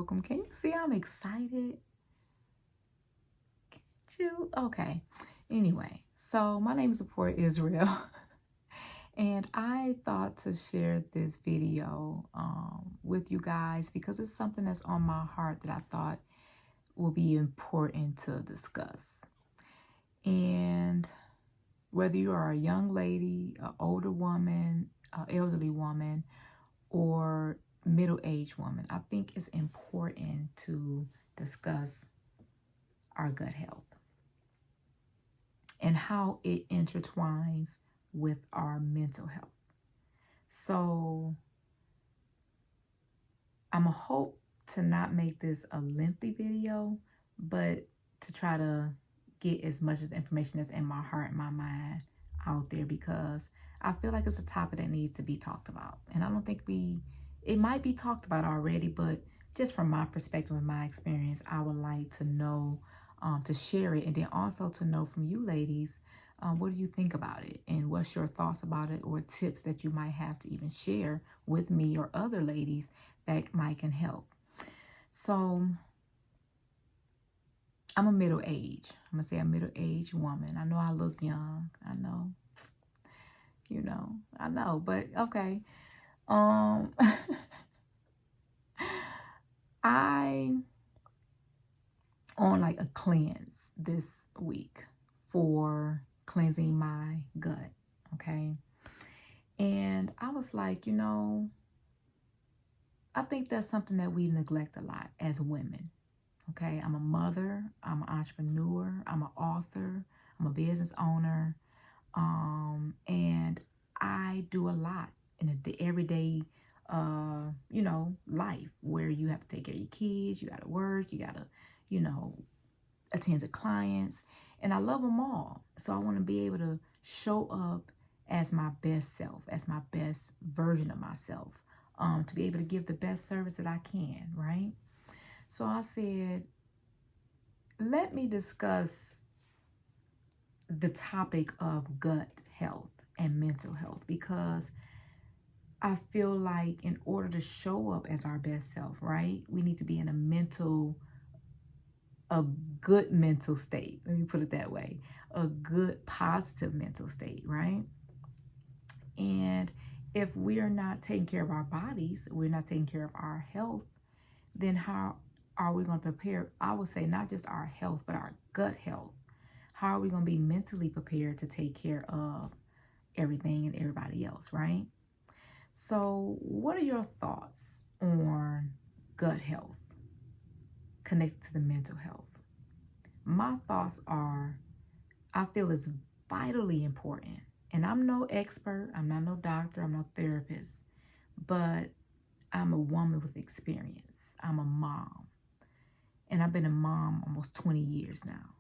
welcome. Can you see I'm excited? Can't you? Okay. Anyway, so my name is Support Israel, and I thought to share this video with you guys because it's something that's on my heart that I thought will be important to discuss. And whether you are a young lady, an older woman, an elderly woman, or middle-aged woman, I think it's important to discuss our gut health and how it intertwines with our mental health. So I'm gonna hope to not make this a lengthy video, but to try to get as much of the information that's in my heart and my mind out there, because I feel like it's a topic that needs to be talked about. And I don't think it might be talked about already, but just from my perspective and my experience, I would like to know, to share it, and then also to know from you ladies, what do you think about it? And what's your thoughts about it, or tips that you might have to even share with me or other ladies that might can help. So I'm a middle age. I'm gonna say a middle-aged woman. I know I look young. I know, I know, but okay. Um, I on like a cleanse this week for cleansing my gut. Okay. And I was like, I think that's something that we neglect a lot as women. Okay. I'm a mother, I'm an entrepreneur, I'm an author, I'm a business owner. And I do a lot in the everyday, life where you have to take care of your kids, you got to work, you got to, you know, attend to clients, and I love them all. So I want to be able to show up as my best self, as my best version of myself, to be able to give the best service that I can, right? So I said, let me discuss the topic of gut health and mental health, because I feel like in order to show up as our best self, right, we need to be in a good mental state. Let me put it that way. A good, positive mental state, right? And if we are not taking care of our bodies, we're not taking care of our health, then how are we going to prepare? I would say not just our health, but our gut health. How are we going to be mentally prepared to take care of everything and everybody else, right? So what are your thoughts on gut health connected to the mental health? My thoughts are, I feel it's vitally important. And I'm no expert, I'm not no doctor, I'm no therapist, but I'm a woman with experience. I'm a mom. And I've been a mom almost 20 years now.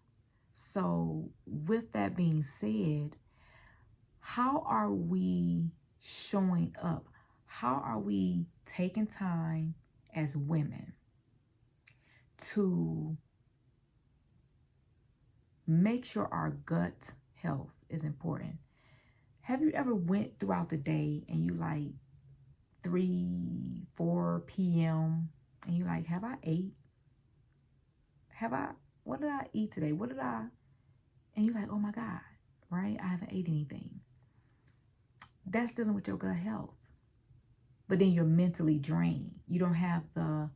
So with that being said, how are we showing up? How are we taking time as women to make sure our gut health is important? Have you ever went throughout the day and you like 3, 4 p.m. and you like, have I ate? What did I eat today? And you're like, oh my God, right? I haven't ate anything. That's dealing with your gut health. But then you're mentally drained. You don't have the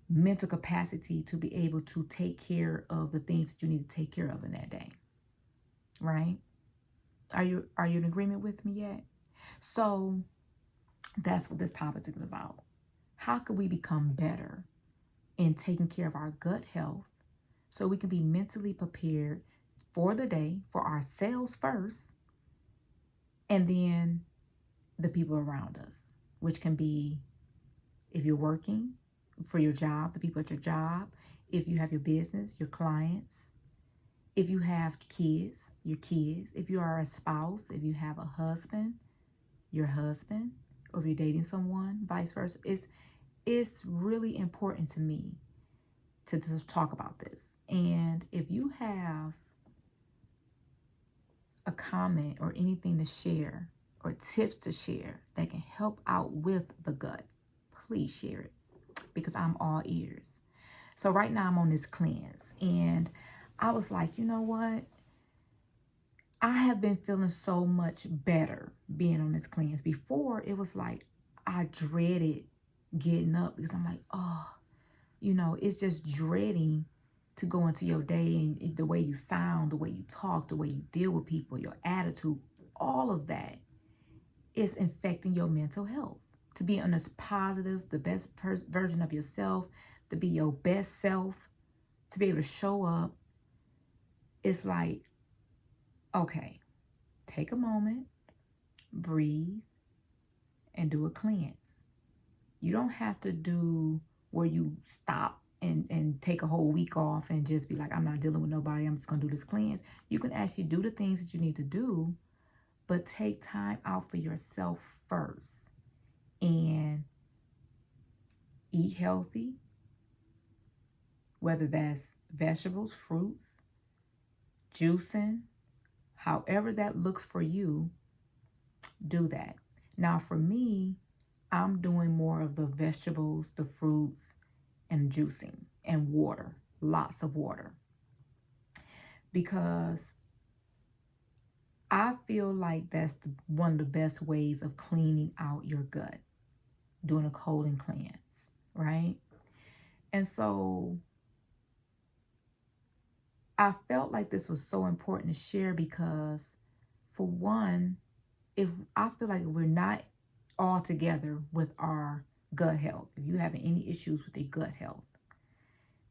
mental capacity to be able to take care of the things that you need to take care of in that day, right? Are you in agreement with me yet? So that's what this topic is about. How can we become better in taking care of our gut health so we can be mentally prepared for the day, for ourselves first, and then the people around us, which can be, if you're working for your job, the people at your job, if you have your business, your clients, if you have kids, your kids, if you are a spouse, if you have a husband, your husband, or if you're dating someone, vice versa. It's really important to me to talk about this. And if you have a comment or anything to share or tips to share that can help out with the gut, please share it. because I'm all ears. So right now I'm on this cleanse, and I was like, you know what? I have been feeling so much better being on this cleanse. Before, it was like I dreaded getting up because I'm like, oh, it's just dreading to go into your day, and the way you sound, the way you talk, the way you deal with people, your attitude, all of that is infecting your mental health. To be on this positive, the best version of yourself, to be your best self, to be able to show up, it's like, okay, take a moment, breathe, and do a cleanse. You don't have to do where you stop and take a whole week off and just be like, I'm not dealing with nobody, I'm just going to do this cleanse. You can actually do the things that you need to do, but take time out for yourself first and eat healthy, whether that's vegetables, fruits, juicing, however that looks for you, do that. Now for me, I'm doing more of the vegetables, the fruits, and juicing and water, lots of water. Because I feel like that's one of the best ways of cleaning out your gut, doing a colon cleanse, right? And so I felt like this was so important to share because, for one, if I feel like if we're not all together with our gut health, if you're having any issues with your gut health,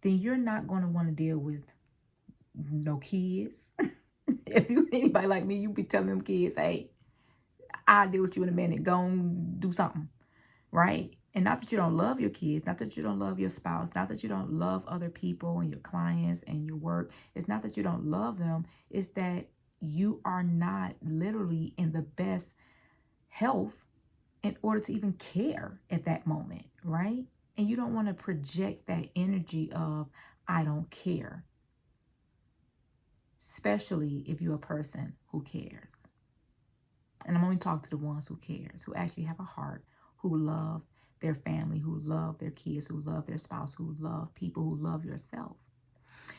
then you're not going to want to deal with no kids. If you anybody like me, you be telling them kids, hey, I'll deal with you in a minute. Go and do something, right? And not that you don't love your kids, not that you don't love your spouse, not that you don't love other people and your clients and your work. It's not that you don't love them. It's that you are not literally in the best health in order to even care at that moment, right? And you don't want to project that energy of, I don't care, especially if you're a person who cares. And I'm only talking to the ones who cares, who actually have a heart, who love their family, who love their kids, who love their spouse, who love people, who love yourself.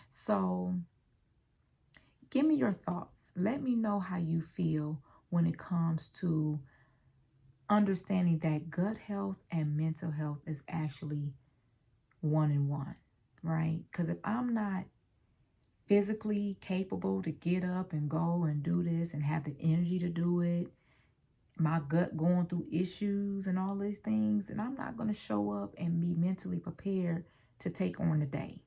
So give me your thoughts. Let me know how you feel when it comes to understanding that gut health and mental health is actually one in one, right? Because if I'm not physically capable to get up and go and do this and have the energy to do it, my gut going through issues and all these things, and I'm not going to show up and be mentally prepared to take on the day.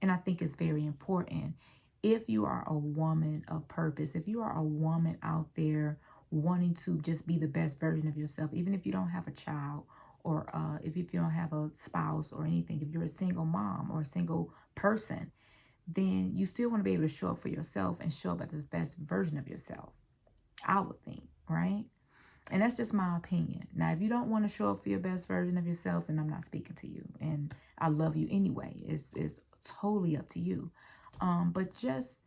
And I think it's very important. If you are a woman of purpose, if you are a woman out there wanting to just be the best version of yourself, even if you don't have a child, or if you don't have a spouse or anything, if you're a single mom or a single person, then you still want to be able to show up for yourself and show up as the best version of yourself, I would think, right? And that's just my opinion. Now, if you don't want to show up for your best version of yourself, then I'm not speaking to you. And I love you anyway. It's totally up to you. But just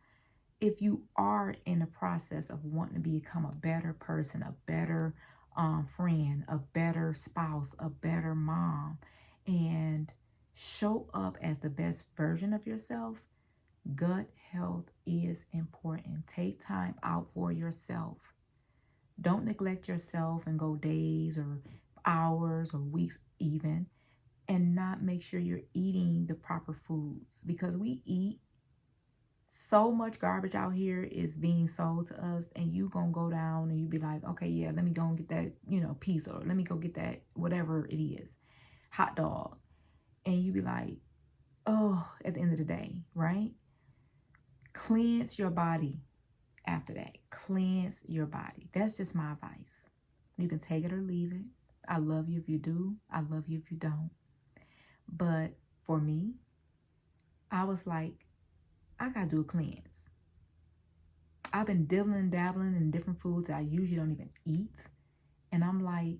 if you are in the process of wanting to become a better person, a better friend, a better spouse, a better mom, and show up as the best version of yourself, gut health is important. Take time out for yourself. Don't neglect yourself and go days or hours or weeks even and not make sure you're eating the proper foods, because we eat so much garbage out here is being sold to us, and you gonna go down and you be like, okay, yeah, let me go and get that, pizza, or let me go get that, whatever it is, hot dog. And you be like, oh, at the end of the day, right? Cleanse your body after that. Cleanse your body. That's just my advice. You can take it or leave it. I love you if you do. I love you if you don't. But for me, I was like, I gotta do a cleanse. I've been dibbling and dabbling in different foods that I usually don't even eat. And I'm like,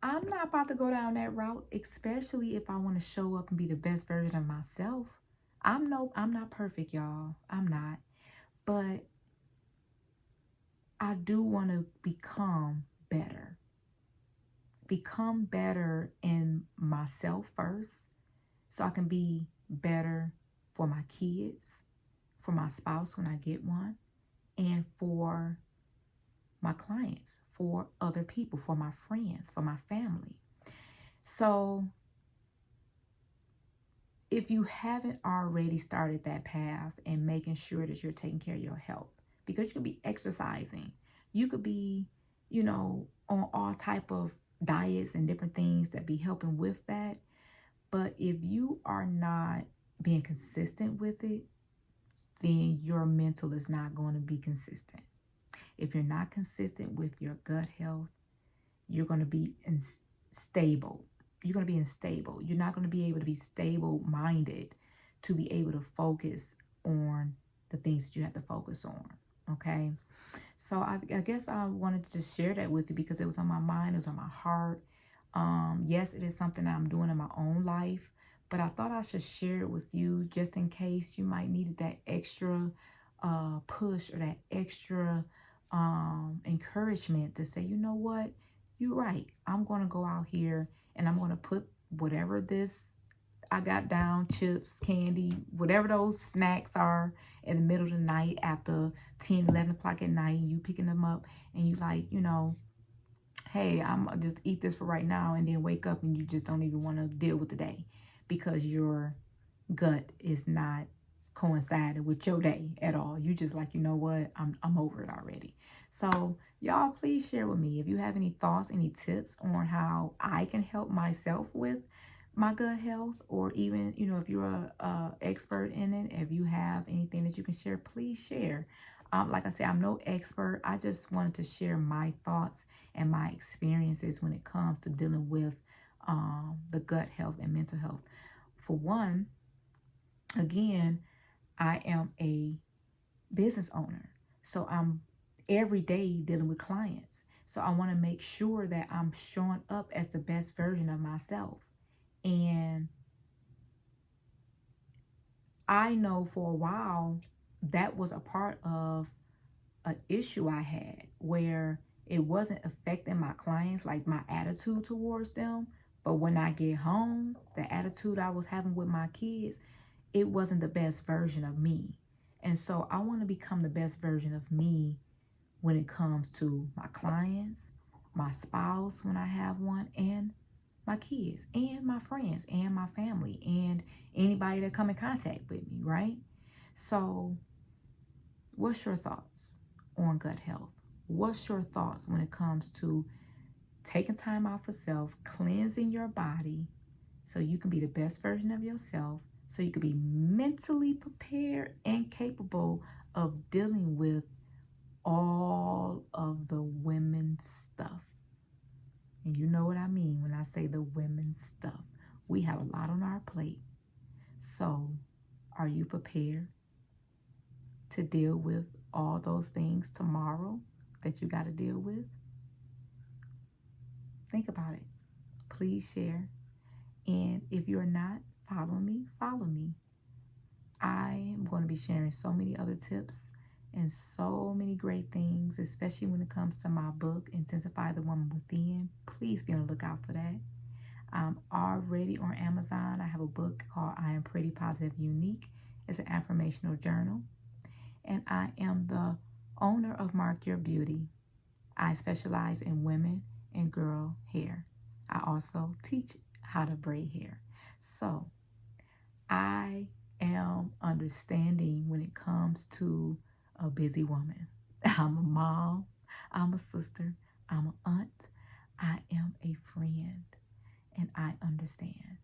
I'm not about to go down that route, especially if I want to show up and be the best version of myself. I'm not perfect, y'all. I'm not. But I do want to become better. become better in myself first so I can be better for my kids, for my spouse when I get one, and for my clients, for other people, for my friends, for my family. So if you haven't already started that path and making sure that you're taking care of your health, because you could be exercising, you could be, on all type of diets and different things that be helping with that. But if you are not being consistent with it, then your mental is not going to be consistent. If you're not consistent with your gut health, you're going to be unstable. You're going to be unstable. You're not going to be able to be stable-minded to be able to focus on the things that you have to focus on, okay? So I guess I wanted to just share that with you because it was on my mind, it was on my heart. Yes, it is something that I'm doing in my own life, but I thought I should share it with you just in case you might need that extra push or that extra encouragement to say, you know what, you're right. I'm going to go out here and I'm going to put whatever this I got down, chips, candy, whatever those snacks are in the middle of the night after 10, 11 o'clock at night, you picking them up and you like, hey, I'm just eat this for right now, and then wake up and you just don't even want to deal with the day because your gut is not coinciding with your day at all. You just like, you know what, I'm over it already. So y'all, please share with me if you have any thoughts, any tips on how I can help myself with my gut health, or even, if you're a expert in it, if you have anything that you can share, please share. Like I said, I'm no expert. I just wanted to share my thoughts and my experiences when it comes to dealing with the gut health and mental health. For one, again, I am a business owner. So I'm every day dealing with clients. So I want to make sure that I'm showing up as the best version of myself. And I know for a while that was a part of an issue I had where it wasn't affecting my clients, like my attitude towards them. But when I get home, the attitude I was having with my kids, it wasn't the best version of me. And so I want to become the best version of me when it comes to my clients, my spouse when I have one, and my kids, and my friends, and my family, and anybody that come in contact with me, right? So what's your thoughts on gut health? What's your thoughts when it comes to taking time out for self, cleansing your body so you can be the best version of yourself, so you can be mentally prepared and capable of dealing with all of the women's stuff? And you know what I mean when I say the women's stuff. We have a lot on our plate. So are you prepared to deal with all those things tomorrow that you got to deal with? Think about it. Please share. And if you're not following me, follow me. I am going to be sharing so many other tips and so many great things, especially when it comes to my book, Intensify the Woman Within. Please be on the lookout for that. I'm already on Amazon. I have a book called I Am Pretty, Positive, Unique. It's an affirmational journal. And I am the owner of Mark Your Beauty. I specialize in women and girl hair. I also teach how to braid hair. So I am understanding when it comes to a busy woman. I'm a mom, I'm a sister, I'm an aunt, I am a friend, and I understand.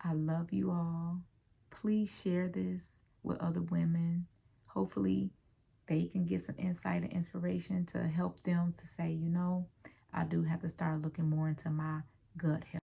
I love you all. Please share this with other women. Hopefully they can get some insight and inspiration to help them to say, I do have to start looking more into my gut health.